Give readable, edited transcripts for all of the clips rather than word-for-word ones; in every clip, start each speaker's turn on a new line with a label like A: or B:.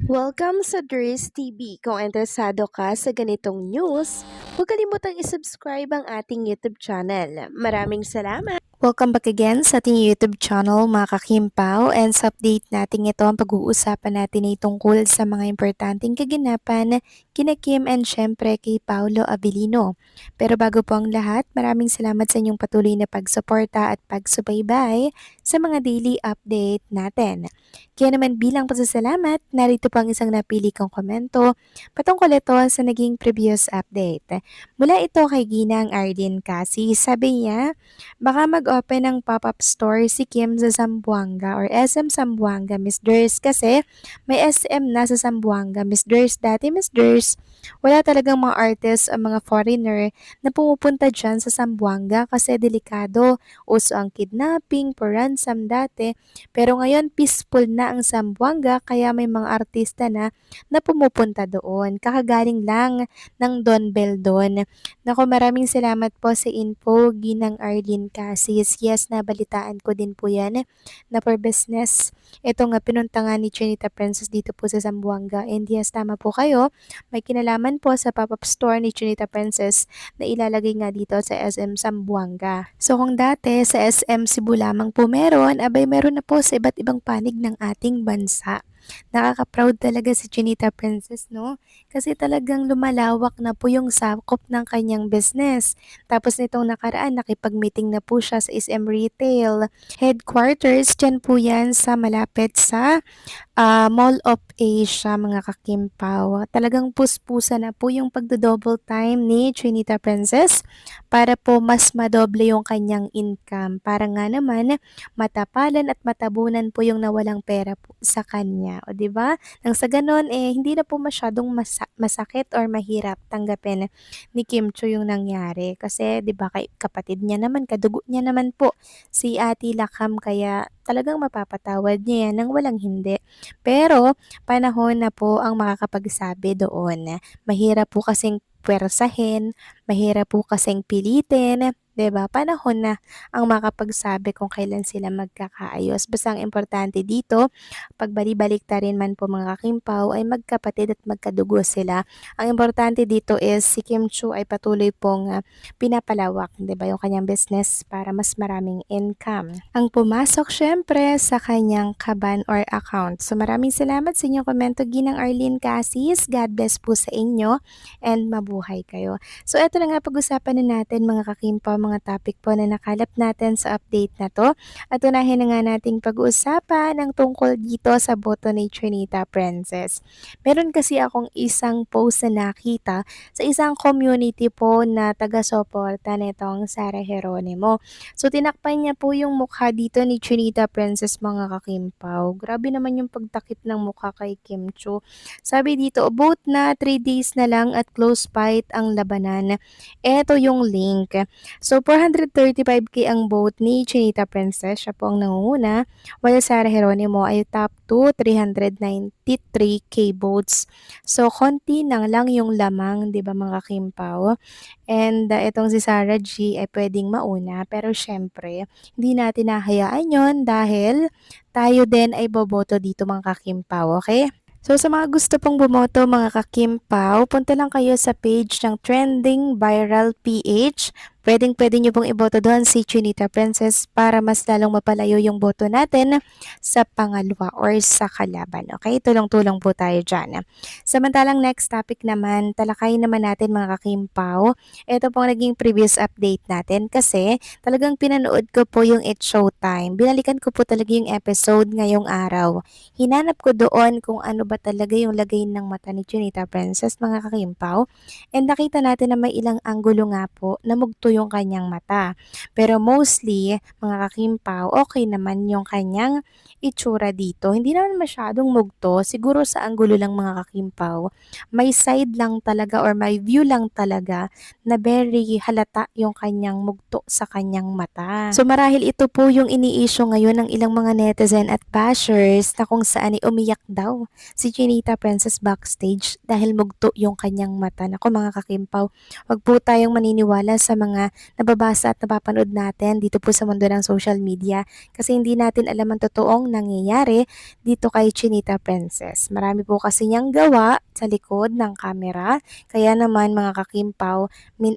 A: Welcome sa Dries TV. Kung interesado ka sa ganitong news, huwag kalimutang isubscribe ang ating YouTube channel. Maraming salamat! Welcome back again sa ating YouTube channel mga kakimpaw, and sa update natin ito ang pag-uusapan natin ay tungkol sa mga importanteng kaganapan kina Kim and syempre kay Paolo Abilino. Pero bago po ang lahat, maraming salamat sa inyong patuloy na pagsuporta at pagsubaybay sa mga daily update natin. Kaya naman bilang pasasalamat, narito po ang isang napili kong komento patungkol ito sa naging previous update. Mula ito kay Ginang Arlene Kasi, sabi niya, baka mag-open ng pop-up store si Kim sa Zamboanga or SM Zamboanga, Miss Ders, kasi may SM na sa Zamboanga, Miss Ders. Dati, Miss Ders, wala talagang mga artists o mga foreigner na pumupunta dyan sa Zamboanga kasi delikado. Uso ang kidnapping, for ransom dati. Pero ngayon, peaceful na ang Zamboanga kaya may mga artista na pumupunta doon. Kakagaling lang ng Don Bell doon. Naku, maraming salamat po sa info, Ginang Arlene Casis. Yes, nabalitaan ko din po yan na for business. Ito nga, pinunta nga ni Trinita Princess dito po sa Zamboanga. And yes, tama po kayo. May kinalaman po sa pop-up store ni Trinita Princess na ilalagay nga dito sa SM Zamboanga. So kung dati sa SM Cebu lamang po meron, abay meron na po sa iba't ibang panig ng ating bansa. Nakaka-proud talaga si Chinita Princess, no? Kasi talagang lumalawak na po yung sakop ng kanyang business. Tapos nitong nakaraan, nakipag-meeting na po siya sa SM Retail Headquarters. Diyan po yan sa malapit sa Mall of Asia, mga kakimpaw. Talagang puspusa na po yung pagdo-double time ni Trinita Princess para po mas madoble yung kanyang income. Para nga naman matapalan at matabunan po yung nawalang pera po sa kanya. O, di ba? Nang sa ganon, hindi na po masyadong masakit or mahirap tanggapin ni Kim Cho yung nangyari. Kasi, di ba, kapatid niya naman, kadugo niya naman po si Ate Lakam, kaya talagang mapapatawad niya yan nang walang hindi. Pero, panahon na po ang makakapagsabi doon. Mahirap po kasing pwersahin, mahirap po kasing pilitin, 'di ba? Panahon na ang makapagsabi kung kailan sila magkakaayos. Basta ang importante dito, pag bali-baliktarin man po mga kakimpaw, ay magkapatid at magkadugo sila. Ang importante dito is si Kim Chu ay patuloy pong pinapalawak, 'di ba, yung kanyang business para mas maraming income. Ang pumasok syempre sa kanyang kaban or account. So maraming salamat sa inyong komento, Ginang Arlene Casis. God bless po sa inyo and mabuhay kayo. So eto na nga, pag-usapan na natin mga kakimpaw, mga topic po na nakalap natin sa update na to. At unahin na nga nating pag-uusapan ang tungkol dito sa boto ni Trinita Princess. Meron kasi akong isang post na nakita sa isang community po na taga-suporta nitong Sara Geronimo. So tinakpan niya po yung mukha dito ni Trinita Princess, mga kakimpaw. Grabe naman yung pagtakip ng mukha kay Kim Cho. Sabi dito, vote na 3 days na lang at close fight ang labanan. Ito yung link. So 435k ang vote ni Chinita Princess. Siya po ang nangunguna. While Sara Geronimo ay top 2, 393k votes. So konti nang lang yung lamang, 'di ba mga kimpaw? And itong si Sarah G ay pwedeng mauna, pero syempre, hindi natin nahayaan yon dahil tayo din ay boboto dito mga kakimpaw, okay? So sa mga gusto pong bumoto mga kakimpaw, punta lang kayo sa page ng Trending Viral PH. Pwede nyo pong iboto doon si Chinita Princess para mas lalong mapalayo yung boto natin sa pangalawa or sa kalaban. Okay? Tulong-tulong po tayo dyan. Samantalang next topic naman, talakayin naman natin mga kakimpaw. Ito pong naging previous update natin kasi talagang pinanood ko po yung It's Showtime. Binalikan ko po talaga yung episode ngayong araw. Hinanap ko doon kung ano ba talaga yung lagay ng mata ni Chinita Princess, mga kakimpaw. And nakita natin na may ilang anggulo nga po na mugto yung kanyang mata. Pero mostly, mga kakimpaw, okay naman yung kanyang itsura dito. Hindi naman masyadong mugto. Siguro sa anggulo lang mga kakimpaw. May side lang talaga or may view lang talaga na very halata yung kanyang mugto sa kanyang mata. So marahil ito po yung ini-issue ngayon ng ilang mga netizen at bashers na kung saan ay umiyak daw si Chinita Princess backstage dahil mugto yung kanyang mata. Naku mga kakimpaw, wag po tayong maniniwala sa mga mga nababasa at napapanood natin dito po sa mundo ng social media kasi hindi natin alam ang totoong nangyayari dito kay Chinita Princess. Marami po kasi niyang gawa sa likod ng camera, kaya naman mga kakimpaw,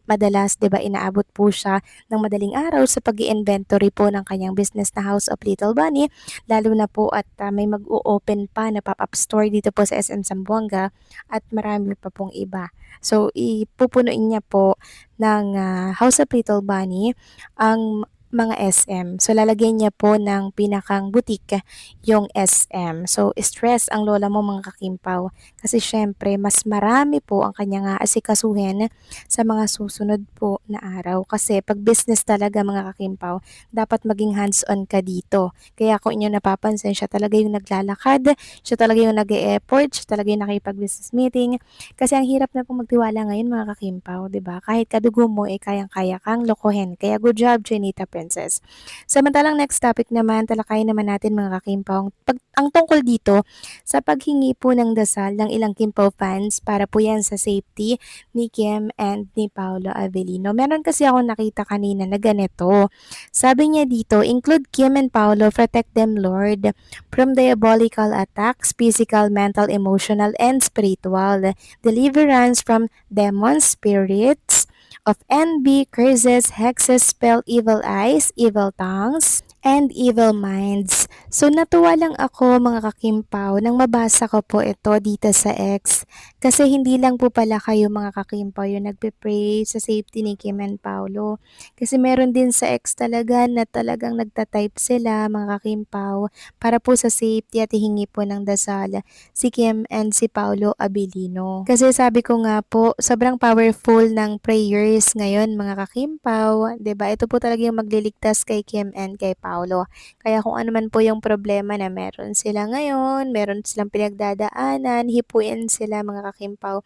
A: madalas 'di ba inaabot po siya ng madaling araw sa pag-i-inventory po ng kanyang business na House of Little Bunny, lalo na po at may mag-o-open pa na pop-up store dito po sa SM Zamboanga at marami pa pong iba. So, ipupunuin niya po ng House of Little Bunny ang mga SM. So, lalagyan niya po ng pinakang boutique yung SM. So, stress ang lola mo mga kakimpaw. Kasi syempre, mas marami po ang kanyang aasikasuhin sa mga susunod po na araw. Kasi pag business talaga mga kakimpaw, dapat maging hands-on ka dito. Kaya kung inyo napapansin, siya talaga yung naglalakad, siya talaga yung nag-e-effort, siya talaga yung nakipag-business meeting. Kasi ang hirap na pong magtiwala ngayon mga kakimpaw, 'di ba? Kahit kadugo mo kayang-kaya kang lokohin. Kaya good job, Chinita Princess. Samantalang next topic naman, talakayin naman natin mga kakimpaw. Ang tungkol dito sa paghingi po ng dasal ng ilang Kimpaw fans para po yan sa safety ni Kim and ni Paolo Avellino. Meron kasi ako nakita kanina na ganito. Sabi niya dito, include Kim and Paolo, protect them Lord from diabolical attacks, physical, mental, emotional, and spiritual. Deliverance from demons, spirits, of envy, curses, hexes, spell, evil eyes, evil tongues, and evil minds. So natuwa lang ako mga kakimpaw nang mabasa ko po ito dito sa X kasi hindi lang po pala kayo mga kakimpaw yung nagpe-pray sa safety ni Kim and Paolo. Kasi meron din sa X talaga na talagang nagtatype sila mga kakimpaw para po sa safety at hihingi po ng dasal si Kim and si Paolo Abilino. Kasi sabi ko nga po, sobrang powerful ng prayers ngayon mga kakimpaw, 'di ba? Ito po talaga yung magliligtas kay Kim and kay Paolo. Kaya kung ano man po yung problema na meron sila ngayon, meron silang pinagdadaanan, hipuin sila mga kakimpaw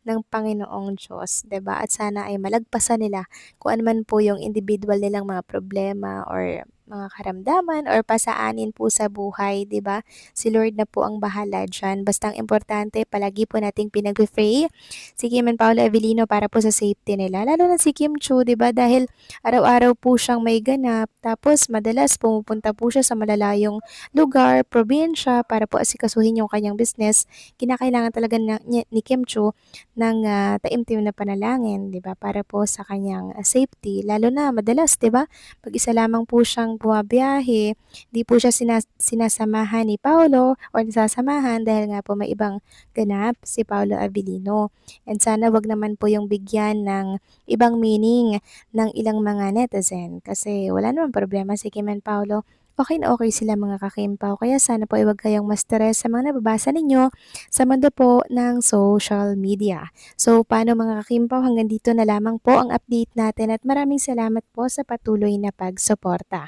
A: ng Panginoong Diyos, 'di ba? At sana ay malagpasan nila kung ano man po yung individual nilang mga problema or mga karamdaman or pasaanin po sa buhay, 'di ba? Si Lord na po ang bahala diyan. Basta ang importante, palagi po nating pinag-pray si Kim and Paolo Avellino para po sa safety nila. Lalo na si Kim Chu, 'di ba? Dahil araw-araw po siyang may ganap. Tapos madalas pumupunta po siya sa malalayong lugar, probinsya para po asikasuhin yung kanyang business. Kinakailangan talaga ni Kim Chu ng taimtim na panalangin, 'di ba? Para po sa kanyang safety. Lalo na madalas, 'di ba? Pag isa lamang po siyang bumabiyahe, di po siya sinasamahan ni Paolo or nasasamahan dahil nga po may ibang ganap si Paolo Avellino. And sana wag naman po yung bigyan ng ibang meaning ng ilang mga netizen kasi wala namang problema si Kim and Paolo. Okay na okay sila mga kakimpaw. Kaya sana po ay huwag kayong ma-stress sa mga nababasa ninyo sa mundo po ng social media. So, paano mga kakimpaw, hanggang dito na lamang po ang update natin at maraming salamat po sa patuloy na pagsuporta.